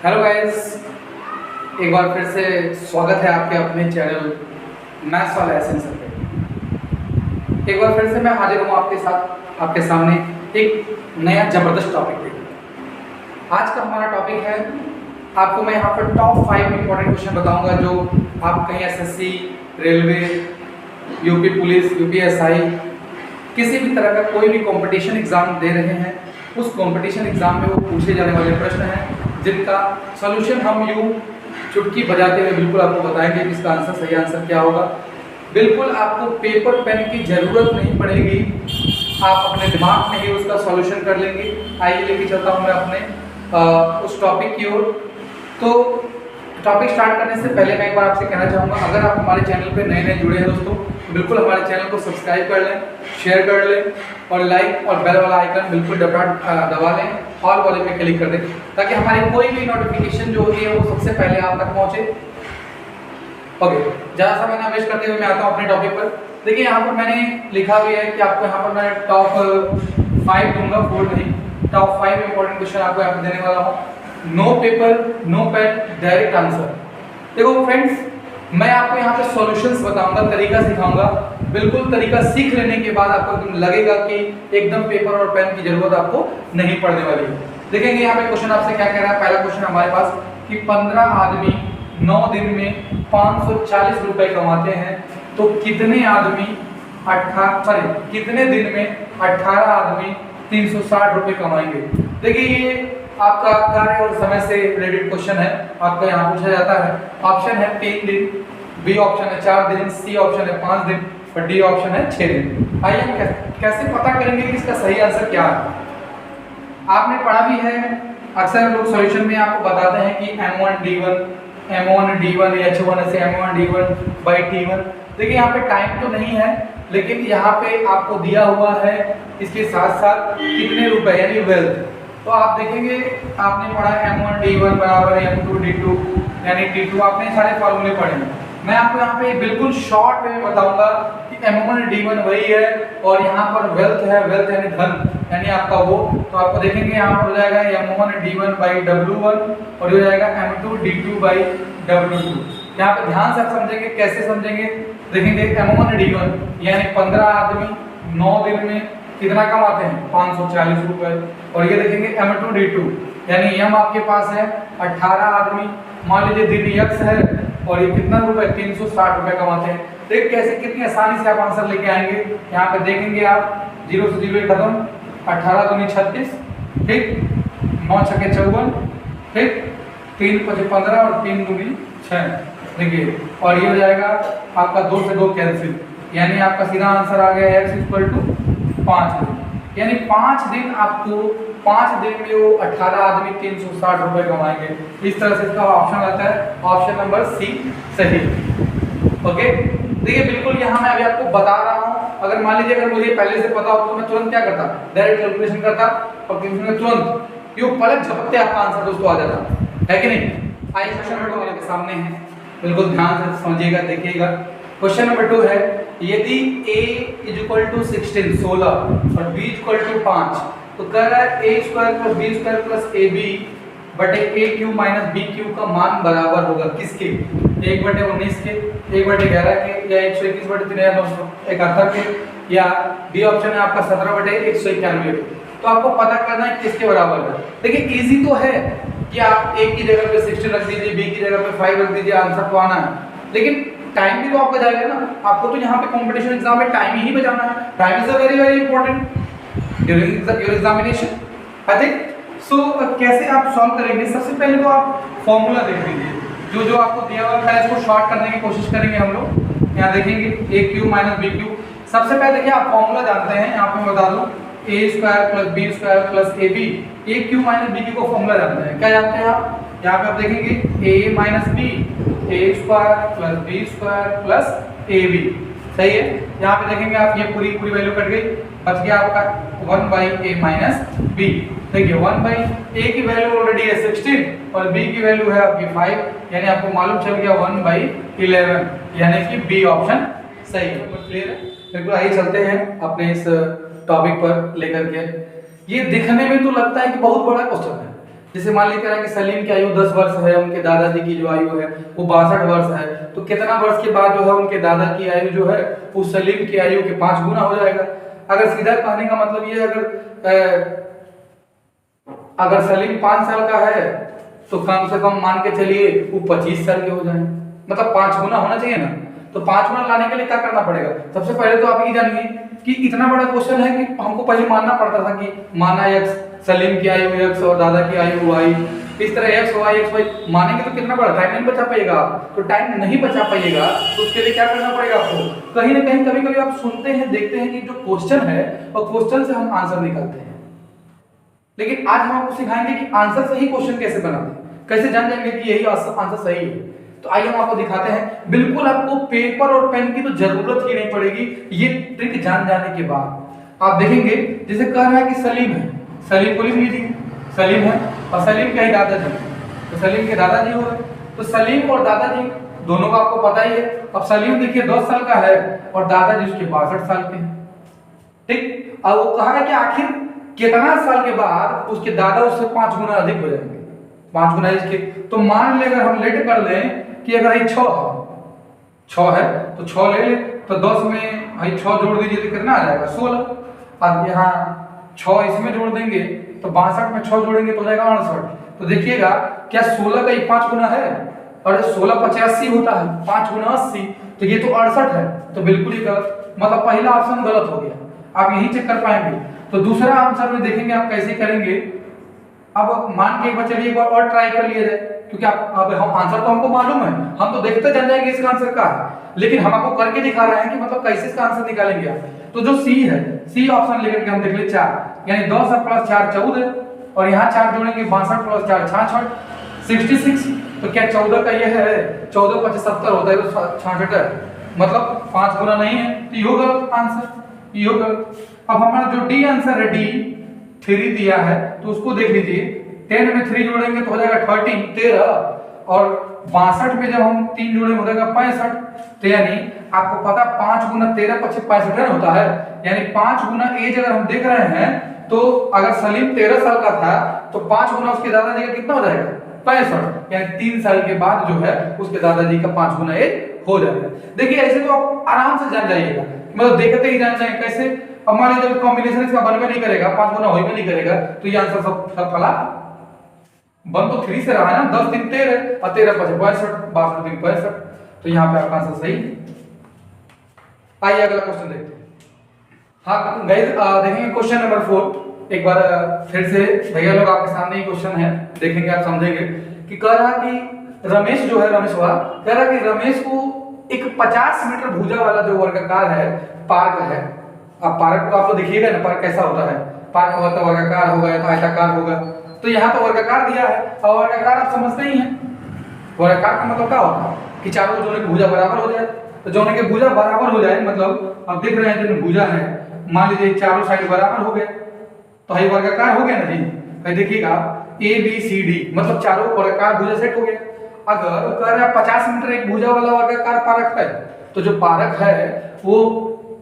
Hello guys, एक बार फिर से स्वागत है आपके अपने चैनल मैथ्स वाला एसेंस पे। एक बार फिर से मैं हाजिर हूँ आपके साथ, आपके सामने एक नया ज़बरदस्त टॉपिक लेकर। आज का हमारा टॉपिक है, आपको मैं यहाँ पर टॉप 5 इंपॉर्टेंट क्वेश्चन बताऊँगा जो आप कहीं SSC, railway, UP police, UPSI, किसी भी तरह का कोई भी कंपटीशन एग्ज़ाम दे रहे हैं, उस कंपटीशन एग्ज़ाम में वो पूछे जाने वाले प्रश्न हैं जिनका सॉल्यूशन हम यूँ चुटकी बजाते हुए बिल्कुल आपको बताएंगे कि इसका आंसर, सही आंसर क्या होगा। बिल्कुल आपको पेपर पेन की ज़रूरत नहीं पड़ेगी, आप अपने दिमाग में ही उसका सॉल्यूशन कर लेंगे। आइए लेके चलता हूँ मैं अपने उस टॉपिक की ओर। तो टॉपिक स्टार्ट करने से पहले मैं एक बार आपसे कहना चाहूँगा, अगर आप हमारे चैनल पे नए जुड़े हैं दोस्तों, तो बिल्कुल हमारे चैनल को सब्सक्राइब कर लें, शेयर कर लें और लाइक और बेल वाला आइकन बिल्कुल दबा लें, ऑल वाले पे क्लिक कर दें ताकि हमारी कोई भी नोटिफिकेशन जो होती है वो सबसे पहले आप तक पहुँचे। ओके, ज़्यादा समय ना वेस्ट करते हुए मैं आता हूँ अपने टॉपिक पर। देखिए यहाँ पर मैंने लिखा भी है कि आपको यहाँ पर मैं टॉप 5 दूंगा, 4 नहीं, टॉप 5 इंपॉर्टेंट क्वेश्चन आपको यहाँ पर देने वाला हूँ। No paper, no pen, direct answer. देखो फ्रेंड्स, मैं आपको यहाँ पे सॉल्यूशंस बताऊंगा, तरीका सिखाऊंगा। बिल्कुल तरीका सीख लेने के बाद आपको एकदम लगेगा कि एकदम पेपर और पेन की जरूरत आपको नहीं पड़ने वाली है। देखेंगे यहाँ पे क्वेश्चन आपसे क्या कह रहा है। पहला क्वेश्चन हमारे पास कि 15 आदमी 9 दिन में 540 रुपए कमाते हैं, तो कितने आदमी कितने दिन में 18 आदमी 360 रुपए कमाएंगे। देखिए ये आपका कार्य और समय से रिलेटेड क्वेश्चन है, आपका यहाँ पूछा जाता है। ऑप्शन है 3 दिन, बी ऑप्शन है 4 दिन, सी ऑप्शन है 5 दिन और डी ऑप्शन है 6 दिन। आइए हम कैसे पता करेंगे कि इसका सही आंसर क्या है। आपने पढ़ा भी है, अक्सर लोग सॉल्यूशन में आपको बताते हैं कि M1 D1 H1 ऐसे M1 D1 by T1। देखिए यहाँ पे टाइम तो नहीं है, लेकिन यहाँ पे आपको दिया हुआ है इसके साथ साथ कितने रुपए यानी वेल्थ। तो आप देखेंगे, आपने पढ़ा M1 D1 बराबर M2 D2 यानी T2, आपने सारे फॉर्मूले पढ़े हैं। मैं आपको यहाँ पे बिल्कुल शॉर्ट में बताऊंगा कि M1 D1 वही है और यहाँ पर वेल्थ है, वेल्थ यानी धन यानी आपका वो। तो आपको देखेंगे यहाँ पर हो जाएगा M1 D1 by W1 और हो जाएगा M2 D2 by W2। यहाँ पे ध्यान से आप समझेंगे, कैसे समझेंगे, देखेंगे M1 D1 यानी 15 आदमी 9 दिन में कितना कमाते हैं 540 रुपए। और ये देखेंगे M2 D2 यानी M आपके पास है 18 आदमी, मान लीजिए दिन X है और ये कितना रुपए 360 रुपए कमाते हैं। देख कैसे कितनी आसानी से आप आंसर लेके आएंगे। यहाँ पे देखेंगे आप 0 से 0 खत्म, 18 दूनी 36, ठीक, 9 छके 54, ठीक, 3 पचे 15 और 3 दूनी 6। देखिए और ये हो जाएगा आपका 2 से 2 कैंसिल, यानी आपका सीधा आंसर आ गया x = 5 दिन। यानी 5 दिन आपको 5 दिन में वो 18 आदमी 360 रुपए कमाएंगे। इस तरह से इसका ऑप्शन आता है, ऑप्शन नंबर सी सही। ओके, देखिए बिल्कुल यहाँ मैं अभी आपको बता रहा हूँ। अगर मान लीजिए अगर मुझे पहले से पता हो तो मैं तुरंत क्या करता, डायरेक्ट कैलकुलेशन करता और तुरंत यूँ पलट झपकते आपका आंसर दोस्तों आ जाता है कि नहीं। आइए क्वेश्चन नंबर 2 मेरे सामने है, बिल्कुल ध्यान से समझिएगा, देखिएगा। क्वेश्चन नंबर 2 है, यदि a = 16 और b = 5, तो कह रहा है a² + b² + ab बटे aq - bq का मान बराबर होगा किसके, 1/19 के, 1/11 के, या 121/3 के, या बी ऑप्शन है आपका 17/191 के। तो आपको पता करना है किसके बराबर है। देखिए इजी तो है कि आप a की जगह पे 16 रख दीजिए, b की जगह पे 5 रख दीजिए, आंसर तो आना है। लेकिन टाइम भी तो आपका जाएगा ना, आपको तो यहाँ पे कंपटीशन एग्जाम में टाइम ही बचाना है। Time is a very very important during your examination, I think. So कैसे आप सॉल्व करेंगे, सबसे पहले तो आप फॉर्मूला देख लीजिए जो आपको दिया हुआ है, इसको शॉर्ट करने की कोशिश करेंगे हम लोग। यहाँ देखेंगे aq - bq। सबसे पहले देखिए आप फॉर्मूला जानते हैं, यहाँ पे मैं बता दूं a² + b² + ab। aq - bq को फॉर्मूला जानते हैं, क्या जानते हैं आप, यहाँ पे आप देखेंगे a - b, a² + b² + ab, सही है। यहाँ पे देखेंगे आप ये पूरी वैल्यू कट गई, बच गया आपका 1/a - b। देखिए 1/a की वैल्यू ऑलरेडी है 16 और b की वैल्यू है आपकी 5, यानी आपको मालूम चल गया 1/11, यानी कि बी ऑप्शन सही है। क्लियर है, बिल्कुल। आइए चलते हैं अपने इस टॉपिक पर लेकर के। ये दिखने में तो लगता है कि बहुत बड़ा क्वेश्चन है, जैसे मान लीजिए कह रहा है कि सलीम की आयु 10 वर्ष है, उनके दादाजी की जो आयु है वो 62 वर्ष है, तो कितना वर्ष के बाद जो है उनके दादा की आयु जो है वो सलीम की आयु के 5 गुना हो जाएगा। अगर सीधा कहने का मतलब ये अगर सलीम 5 साल का है तो कम से कम मान के चलिए वो 25 साल के हो जाए, मतलब 5 गुना होना चाहिए ना। तो 5 गुना लाने के लिए क्या करना पड़ेगा? सबसे पहले तो आप ये जानिए कि इतना बड़ा क्वेश्चन है कि हमको पहले मानना पड़ता था कि माना x, सलीम की आयु x और दादा की आयु y, इस तरह x y मानेंगे तो कितना बड़ा टाइम नहीं बचा पाइएगा आप। तो टाइम नहीं बचा पाइएगा तो उसके लिए क्या करना पड़ेगा आपको? कहीं ना कहीं कभी कभी आप सुनते हैं, देखते हैं कि जो क्वेश्चन है और क्वेश्चन से हम आंसर निकालते हैं, लेकिन आज हम आपको सिखाएंगे कि आंसर सही क्वेश्चन कैसे बनाते हैं, कैसे जान जाएंगे कि यही आंसर सही है। तो आइए हम आपको दिखाते हैं। बिल्कुल आपको पेपर और पेन की तो जरूरत ही नहीं पड़ेगी ये ट्रिक जान जाने के बाद। आप देखेंगे जैसे कह रहा है कि सलीम है, सलीम को लिख लीजिए, सलीम है और सलीम के ही दादाजी, तो सलीम के दादाजी हो गए। तो सलीम और दादाजी दोनों का आपको पता ही है। अब सलीम देखिए 10 साल का है और दादाजी उसके 62 साल के हैं, ठीक। अब वो कहा है कि आखिर कितना साल के बाद उसके दादा उससे 5 गुना अधिक हो जाएंगे, 5 गुना इसके। तो मान ले अगर हम लेट कर लें कि अगर ये 6 है तो 6 ले ले, तो 10 में 6 जोड़ दीजिए तो कितना आ जाएगा? 16। अब यहाँ 6 इसमें जोड़ देंगे तो 62 में 6 जोड़ेंगे तो हो जाएगा 68। तो देखिएगा क्या 16 का ही 5 गुना है? और 16 85 होता है, 5 गुना 80, तो ये तो 68 है। तो बिल्कुल ही गलत, मतलब पहला ऑप्शन गलत हो गया। आप यही चेक कर पाएंगे। तो दूसरा आंसर में देखेंगे आप कैसे करेंगे। अब मान के एक बार चलिए एक बार और ट्राई कर लिया जाए, क्योंकि आप अब हम आंसर तो हमको मालूम है, हम तो देखते जान जाएंगे इसका आंसर क्या है, लेकिन हम आपको करके दिखा रहे हैं कि मतलब कैसे इसका आंसर निकालेंगे आप। तो जो सी है, सी ऑप्शन लेकर के हम देख ले 4, यानी 10 प्लस 4 14, और यहाँ 4 जोड़ेंगे 62 प्लस 4 66 66। तो क्या 14 का ये है? 14 × 5 = 70 होता है, तो 66 है, मतलब 5 गुना नहीं है। तो ये गलत आंसर, ये गलत। अब हमारा जो डी आंसर है, डी 3 दिया है, तो उसको देख लीजिए। 10 में 3 जोड़ेंगे तो हो जाएगा 13, और 62 में जब हम 3 जोड़ेंगे हो जाएगा 65। तो यानी आपको पता 5 गुना 13 × 5 65 होता है, यानी 5 गुना एज अगर हम देख रहे हैं तो अगर सलीम 13 साल का था तो 5 गुना उसके दादाजी का कितना हो जाएगा? 65, यानी 3 साल के बाद जो है उसके दादाजी का 5 गुना एज हो जाएगा। देखिए ऐसे तो आप आराम से जान जाइएगा, मतलब देखते ही जान जाएंगे कैसे। अब मान लीजिए कॉम्बिनेशन इसका बनवे नहीं करेगा, 5 गुना होइबे नहीं करेगा, तो ये आंसर सब फला बन तो 3 से रहा है ना, 10 3 13 और 13 × 5 62 62 3 65। तो यहाँ पे आपका आंसर सही। आइए अगला क्वेश्चन देखते हैं। हाँ गाइस, देखेंगे क्वेश्चन नंबर 4। एक बार फिर से भैया लोग आपके सामने ही क्वेश्चन है, देखेंगे आप समझेंगे कि कह रहा कि रमेश जो है, रमेश वाला कह रहा कि रमेश को एक 50 मीटर भुजा वाला जो वर्गाकार है पार्क है। अब पार्क को आप तो देखिएगा ना, पार्क कैसा होता है, पार्क होगा तो वर्गाकार होगा या तो आयताकार होगा। तो यहाँ तो वर्गाकार दिया है, और वर्गाकार आप समझते ही हैं, वर्गाकार का मतलब क्या होता है कि चारों जोड़े की भुजा बराबर हो जाए। तो जोड़े के भुजा बराबर हो जाए मतलब आप देख रहे हैं जो भुजा है, मान लीजिए चारों साइड बराबर हो गए तो ये वर्गाकार हो गया ना जी। भाई देखिएगा ए बी सी डी मतलब चारों वर्गाकार भुजा सेट हो गया। अगर कह रहा है 50 मीटर एक भुजा वाला वर्गाकार पारक है, तो जो पारक है वो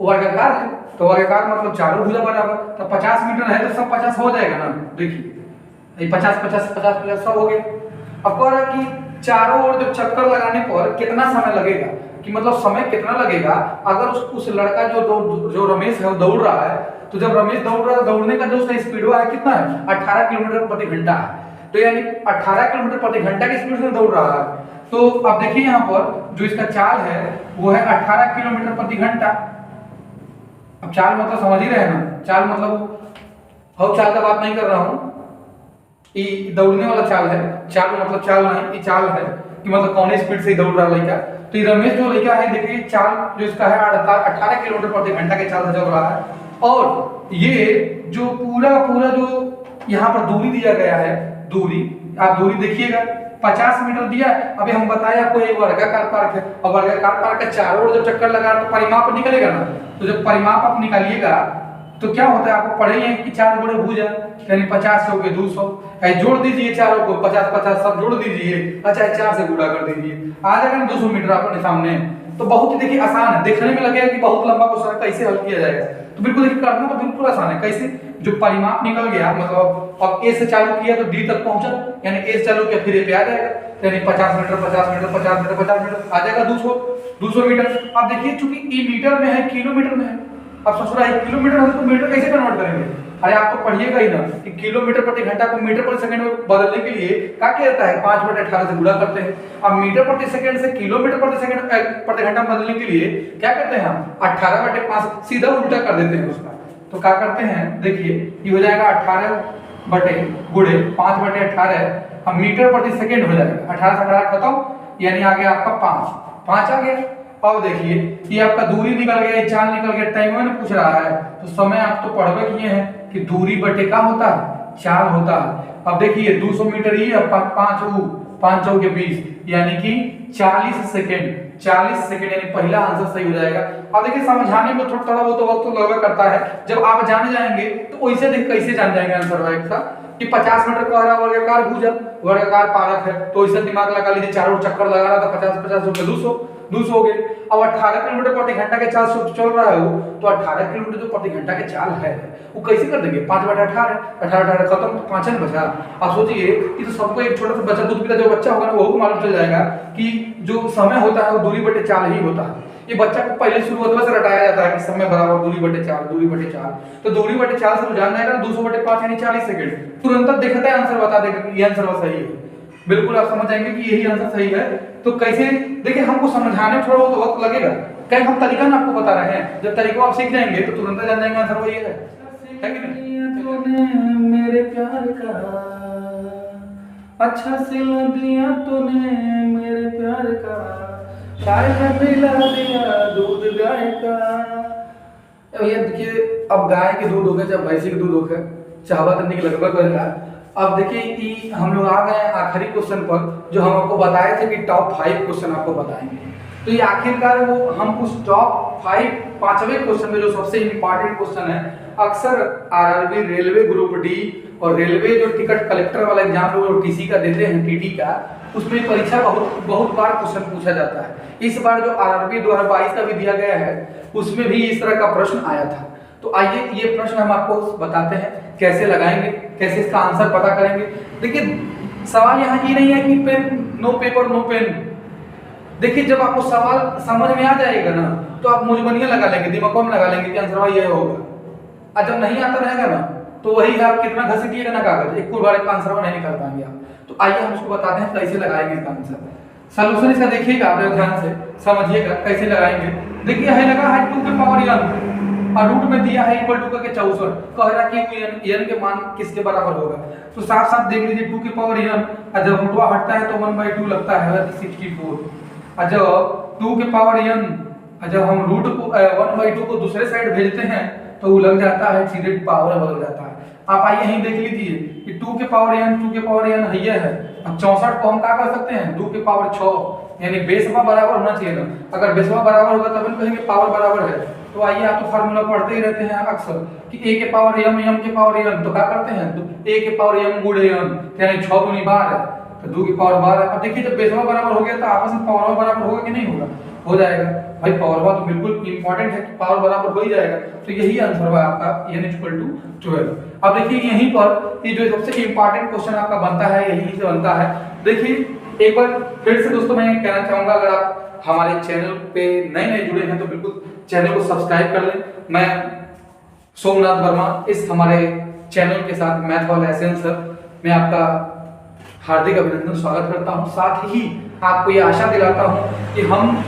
वर्गाकार है, तो वर्गाकार मतलब चारों भुजा बराबर, तो 50 मीटर है तो सब 50 हो जाएगा ना। देखिए 50 50 50 50 सब हो गए। अब कह रहा है कि चारों ओर जब चक्कर लगाने पर कितना समय लगेगा, कि मतलब समय कितना लगेगा अगर उस लड़का जो रमेश है वो दौड़ रहा है। तो जब रमेश दौड़ रहा है, दौड़ने का जो उसका स्पीड है कितना है? 18 किलोमीटर प्रति घंटा है। तो यानी 18 किलोमीटर प्रति घंटा की स्पीड से दौड़ रहा है। तो अब देखिए यहाँ पर जो इसका चाल है वो है 18 किलोमीटर प्रति घंटा। अब चाल मतलब समझ ही रहे हैं ना, चाल मतलब हम चाल का बात नहीं कर रहा हूँ, ये दौड़ने वाला चाल है। चाल मतलब चाल नहीं, ये चाल है कि मतलब कौन स्पीड से दौड़ रहा लड़का। तो ये रमेश जो लड़का है देखिए चाल जो इसका है 18 किलोमीटर प्रति घंटा के चाल से चल रहा है। और ये जो पूरा जो यहाँ पर दूरी दिया गया है, दूरी आप दूरी देखिएगा 50 मीटर दिया। अभी हम बताया आपको एक वर्गाकार पार्क है, और वर्गाकार पार्क का चारों ओर जब चक्कर लगा तो परिमाप निकलेगा ना। तो जब परिमाप आप निकालिएगा तो क्या होता है, आपको पढ़े हैं कि 4 गुणे भुजा यानी 50 हो गए 200, जोड़ दीजिए चारों को 50 50 सब जोड़ दीजिए, अच्छा 4 से गुणा कर दीजिए, आ जाएगा ना 200 मीटर अपने सामने। तो बहुत ही देखिए आसान है, देखने में लगेगा कि बहुत लंबा क्वेश्चन है, कैसे हल किया जाएगा। तो बिल्कुल देखिए करना तो बिल्कुल आसान है। कैसे जो परिमाप निकल गया, मतलब अब ए से चालू किया तो डी तक पहुंचा, यानी ए से चालू किया फिर ए पे आ जाएगा, यानी 50 मीटर 50 मीटर 50 मीटर 50 मीटर आ जाएगा 200 मीटर। अब देखिए चूंकि ई मीटर में है, किलोमीटर में है, अब सोच रहा है किलोमीटर है तो मीटर कैसे कन्वर्ट करेंगे? अरे आप तो पढ़िएगा ही ना कि किलोमीटर प्रति घंटा को मीटर प्रति सेकंड में बदलने के लिए क्या कहता है 5/18 से गुणा करते हैं। अब मीटर प्रति सेकंड से किलोमीटर प्रति सेकंड प्रति घंटा बदलने के लिए क्या करते हैं हम 18/5 सीधा उल्टा कर देते हैं उसका। तो क्या करते हैं देखिए ये हो जाएगा 18 बटे गुणे 5/18, अब मीटर प्रति सेकंड हो जाएगा, 18 से 18 खत्म, यानी आ गया आपका 5 आ गया। अब देखिए ये आपका दूरी निकल गया, ये चाल निकल गया, टाइम में पूछ रहा है तो समय आप तो पढ़वे किए हैं कि दूरी बटे क्या होता है, चाल होता है। अब देखिए 200 मीटर ही, अब 5 चौके 20 यानी कि 40 सेकंड, 40 सेकंड यानी पहला आंसर सही हो जाएगा। अब देखिए समझाने में थोड़ा बहुत वक्त तो लगभग करता है, जब आप जाने जाएंगे तो वैसे देख कैसे जान जाएंगे आंसर वाइज का कि 50 मीटर का वर्गाकार भुजन वर्गाकार पारक है, तो इसे दिमाग लगा लीजिए, चारों चक्कर लगा रहा था 50 रुपए 200 हो गए। अब 18 किलोमीटर प्रति घंटा के चाल से चल रहा है वो, तो 18 किलोमीटर जो प्रति घंटा के चाल है वो कैसे कर देंगे 5/18, 18 खत्म तो 5 न बचा। आप सोचिए कि तो सबको एक छोटा सा बच्चा दूध पीता जो बच्चा होगा ना वो मालूम चल जाएगा कि जो समय होता है वो दूरी बटे चाल ही होता है। ये बच्चा को पहले शुरुआत से रटाया जाता है कि समय बराबर दूरी बटे चाल, दूरी बटे चाल, तो दूरी बटे चाल से जान जाएगा 200/5 यानी 40 सेकंड, तुरंत देखता है आंसर बता देगा कि ये आंसर सही है। बिल्कुल आप समझ जाएंगे कि यही आंसर सही है। तो कैसे देखिए हमको समझाने में थोड़ा बहुत वक्त लगेगा, क्या हम तरीका ना आपको बता रहे हैं, जब तरीका आप सीख जाएंगे तो तुरंत जान जाएंगे आंसर वही है कि नहीं? तूने मेरे प्यार का अच्छा सिला दिया, तूने मेरे प्यार का गाय का पिला दिया दूध गाय का। ये देखिए अब गाय के दूध हो गए चाहे भैंसी के दूध हो गए, चाहवा करने की लगभग होता है। अब देखिए कि हम लोग आ गए आखिरी क्वेश्चन पर, जो हम आपको बताए थे कि टॉप 5 क्वेश्चन आपको बताएंगे। तो ये आखिरकार वो हम उस टॉप 5 पांचवें क्वेश्चन में जो सबसे इंपॉर्टेंट क्वेश्चन है, अक्सर आरआरबी रेलवे ग्रुप डी और रेलवे जो टिकट कलेक्टर वाला एग्जाम लोग टीसी का देते हैं, टीटी का, उसमें परीक्षा बहुत बार क्वेश्चन पूछा जाता है। इस बार जो आरआरबी 2022 का भी दिया गया है उसमें भी इस तरह का प्रश्न आया था। तो आइए ये प्रश्न हम आपको बताते हैं कैसे लगाएंगे, कैसे इसका आंसर पता करेंगे। देखिए सवाल यहाँ ये नहीं है कि pen no paper no pen. देखिए जब आपको सवाल समझ में आ जाएगा ना तो आप मुझबनिया लगा लेंगे, दिमाग में लगा लेंगे कि आंसर ये होगा, और जब नहीं आता रहेगा ना तो वही आप कितना घसीटिएगा ना कागज, एक बार का आंसर नहीं निकाल पाएंगे आप। तो आइए हम उसको बताते हैं कैसे लगाएंगे इसका आंसर। सॉल्यूशन इसका देखिएगा, आप ध्यान से समझिएगा कैसे लगाएंगे। देखिए है लगा है 2 के पावर n और रूट में दिया है इक्वल टू करके 64, कह रहा है कि n के मान किसके बराबर होगा। तो साफ साफ देख लीजिए 2 के पावर n, और जब रूटवा हटता है तो 1/2 लगता है 64, और जब 2 के पावर n, और जब हम रूट को 1/2 को दूसरे साइड भेजते हैं तो वो लग जाता है सीधे पावर बदल जाता है। आप आइए यहीं देख लीजिए कि 2 के पावर n है। अब 64 को हम क्या कर सकते हैं 2 के पावर 6, यानी बेसवा बराबर होना चाहिए ना, अगर बेसवा बराबर होगा तब हम कहेंगे पावर बराबर है। तो आइए आप तो फार्मूला पढ़ते ही रहते हैं अक्सर कि a के पावर m के पावर n, तो क्या करते हैं तो a के पावर m गुणे n, यानी 6 गुनी 12 तो 2 की पावर 12। अब देखिए जब बेसवा बराबर हो गया तो आपस में पावर बराबर होगा कि नहीं होगा, हो जाएगा भाई। पावर तो बिल्कुल इंपॉर्टेंट है कि पावर बराबर हो ही जाएगा, तो यही आंसर होगा आपका n = 12। अब देखिए यहीं पर ये जो सबसे इंपॉर्टेंट क्वेश्चन आपका बनता है यही से बनता है। देखिए एक बार फिर से दोस्तों मैं कहना चाहूंगा, अगर आप हमारे चैनल पे नए जुड़े हैं तो बिल्कुल चैनल को सब्सक्राइब कर लें। मैं सोमनाथ वर्मा इस हमारे चैनल के साथ मैथ वाला एसेंस सर मैं आपका हार्दिक अभिनंदन स्वागत करता हूं। साथ ही आपको ये आशा दिलाता हूं कि हम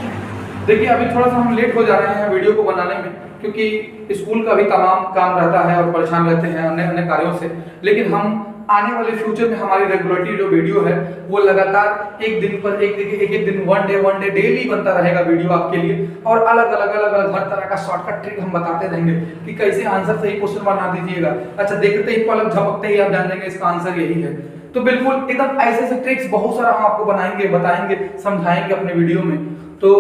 देखिए अभी थोड़ा सा हम लेट हो जा रहे हैं वीडियो को बनाने में, क्योंकि स्कूल का भी तमाम काम रहता है और परेशान रहते हैं अन्य अन्य कार्यों से, लेकिन हम आने वाले फ्यूचर में हमारी रेगुलरिटी जो वीडियो है वो लगातार एक दिन पर एक दिन वन डे डेली बनता रहेगा वीडियो आपके लिए, और अलग अलग हर तरह का शॉर्टकट ट्रिक हम बताते रहेंगे कि कैसे आंसर सही क्वेश्चन बना दीजिएगा। अच्छा देखते ही पलक झपकते ही आप जान जाएंगे इसका आंसर यही है। तो बिल्कुल एकदम ऐसे ऐसे ट्रिक्स बहुत सारा हम आपको बनाएंगे, बताएंगे, समझाएंगे अपने वीडियो में। तो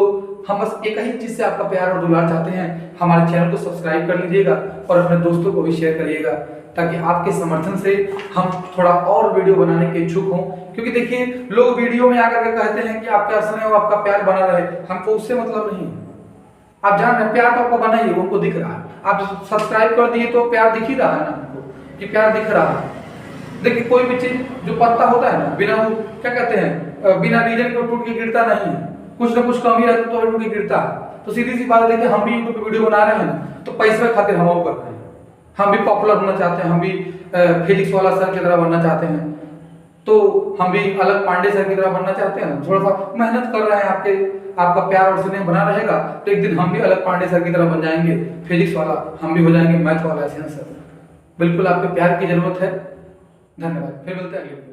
हम बस एक ही चीज से आपका प्यार और दुलार चाहते हैं, हमारे चैनल को सब्सक्राइब कर लीजिएगा और अपने दोस्तों को भी शेयर करिएगा, ताकि आपके समर्थन से हम थोड़ा और वीडियो बनाने के इच्छुक हों। क्योंकि देखिए लोग वीडियो में आकर के कहते हैं कि आपका स्नेह और आपका प्यार बना रहे, हमको उससे मतलब नहीं। आप जान रहे प्यार तो आपको बना ही, उनको दिख रहा है, आप सब्सक्राइब कर दिए तो प्यार दिख ही रहा है ना हमको। कि प्यार दिख रहा है। देखिए कोई भी चीज जो पत्ता होता है ना, बिना वो क्या कहते हैं, बिना रीजन को टूट के गिरता नहीं है, कुछ ना कुछ कमी रहती तो टूट के गिरता है। तो सीधी सी बात है, देखिए हम भी यूट्यूब पे वीडियो बना रहे हैं ना, तो पैसे खातिर हम वो कर रहे हैं, हम भी पॉपुलर होना चाहते हैं, हम भी फिजिक्स वाला सर की तरह बनना चाहते हैं, तो हम भी अलग पांडे सर की तरह बनना चाहते हैं। थोड़ा सा मेहनत कर रहे हैं, आपका प्यार और स्नेह बना रहेगा तो एक दिन हम भी अलग पांडे सर की तरह बन जाएंगे, फिजिक्स वाला, हम भी हो जाएंगे मैथ वाला सर। बिल्कुल आपके प्यार की जरूरत है। धन्यवाद, फिर मिलते हैं अगले।